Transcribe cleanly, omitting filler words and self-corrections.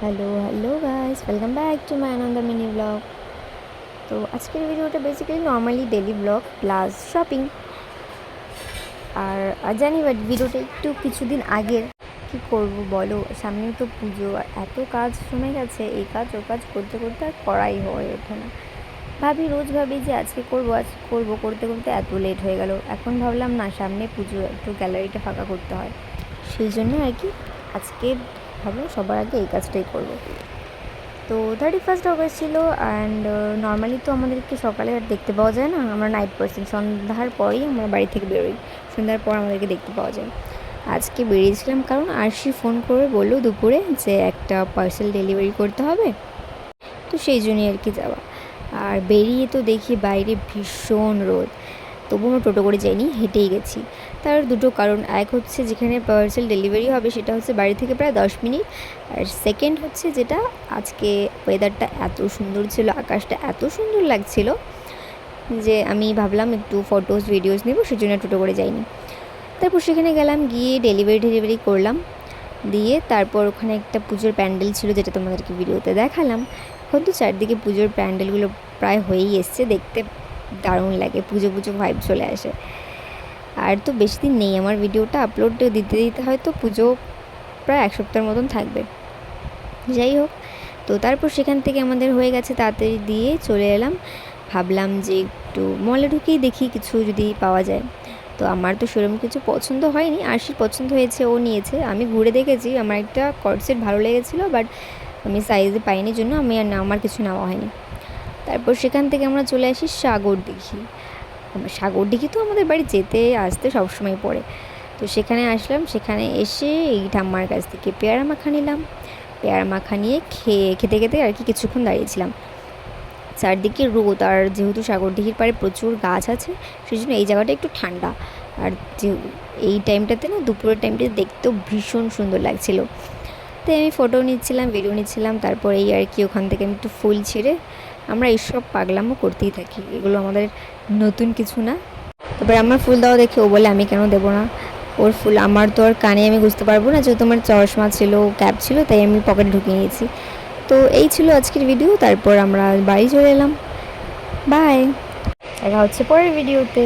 Hello guys, welcome back to my another mini vlog. तो আজকের ভিডিওটা basically normally daily vlog plus shopping. আর জানি বাট ভিডিওটা একটু কিছুদিন আগের। কি করব বলো, সামনে তো পুজো আর এত কাজ জমে গেছে, এই কাজ ও কাজ করতে করতে আর করাই হয়ে ওঠে না। রোজ ভাবি যে আজকে করব করতে করতে এত লেট হয়ে গেল। এখন ভাবলাম না, সামনে পুজো, একটু গ্যালারিটা ফাঁকা করতে হয়, সেই জন্য আর কি আজকে ভাবলাম সবার আগে এই কাজটাই করব। তো 31 অগস্ট ছিল অ্যান্ড নর্মালি তো আমাদেরকে সকালে আর দেখতে পাওয়া যায় না, আমরা নাইট পার্সন, সন্ধ্যার পরেই আমরা বাড়ি থেকে বেরোই, সন্ধ্যার পর আমাদেরকে দেখতে পাওয়া যায়। আজকে বেরিয়েছিলাম কারণ আরশি ফোন করে বললো দুপুরে যে একটা পার্সেল ডেলিভারি করতে হবে, তো সেই জন্যই আর কি যাওয়া। আর বেরিয়ে তো দেখি বাইরে ভীষণ রোদ, তবুও আমরা টোটো করে যাইনি, হেঁটেই গেছি। তার দুটো কারণ, এক হচ্ছে যেখানে পার্সেল ডেলিভারি হবে সেটা হচ্ছে বাড়ি থেকে প্রায় 10 মিনিট, আর সেকেন্ড হচ্ছে যেটা আজকে ওয়েদারটা এত সুন্দর ছিল, আকাশটা এত সুন্দর লাগছিল যে আমি ভাবলাম একটু ফটোস ভিডিওস নেব, সেই জন্য টোটো করে যাইনি। তারপর সেখানে গেলাম, গিয়ে ডেলিভারি করলাম, দিয়ে তারপর ওখানে একটা পুজোর প্যান্ডেল ছিল যেটা তোমাদেরকে ভিডিওতে দেখালাম। এখন তো চারদিকে পুজোর প্যান্ডেলগুলো প্রায় হয়েই এসছে, দেখতে দারুণ লাগে, পুজো পুজো ভাইব চলে আসে। আর তো বেশি দিন নেই, আমার ভিডিওটা আপলোড দিতে দিতে হয়তো পুজো প্রায় এক সপ্তাহের মতন থাকবে। যাই হোক, তো তারপর সেখান থেকে আমাদের হয়ে গেছে, তাড়াতাড়ি দিয়ে চলে এলাম। ভাবলাম যে একটু মলে ঢুকেই দেখি কিছু যদি পাওয়া যায়। তো আমার তো সেরকম কিছু পছন্দ হয়নি, আরশির পছন্দ হয়েছে, ও নিয়েছে। আমি ঘুরে দেখেছি, আমার একটা কর্ডসেট ভালো লেগেছিলো, বাট আমি সাইজে পাইনি জন্য আমার কিছু নেওয়া হয়নি। তারপর সেখান থেকে আমরা চলে আসি সাগরদিঘি। সাগরদিঘি তো আমাদের বাড়ি যেতে আসতে সবসময় পড়ে। তো সেখানে আসলাম, সেখানে এসে এই ঠাম্মার কাছ থেকে পেয়ারা মাখা নিলাম। পেয়ারা মাখা নিয়ে খেতে খেতে আর কি কিছুক্ষণ দাঁড়িয়েছিলাম। চারদিকে রোদ, আর যেহেতু সাগরদিঘির পাড়ে প্রচুর গাছ আছে, সেই জন্য এই জায়গাটা একটু ঠান্ডা। আর যে এই টাইমটাতে না, দুপুরের টাইমটাতে দেখতেও ভীষণ সুন্দর লাগছিল। তাই আমি ফটো নিচ্ছিলাম, ভিডিও নিচ্ছিলাম। তারপর এই আর কি ওখান থেকে আমি একটু ফুল ছিঁড়ে, আমরা এইসব পাগলামও করতেই থাকি, এগুলো আমাদের নতুন কিছু না। তারপরে আমার ফুল দেওয়া দেখে ও বলে আমি কেন দেবো না, ওর ফুল আমার তো আর কানে আমি বুঝতে পারবো না, যেহেতু আমার চশমা ছিল, ক্যাপ ছিল, তাই আমি পকেটে ঢুকিয়ে নিয়েছি। তো এই ছিল আজকের ভিডিও, তারপর আমরা বাড়ি চলে এলাম। বাই, দেখা হচ্ছে পরের ভিডিওতে।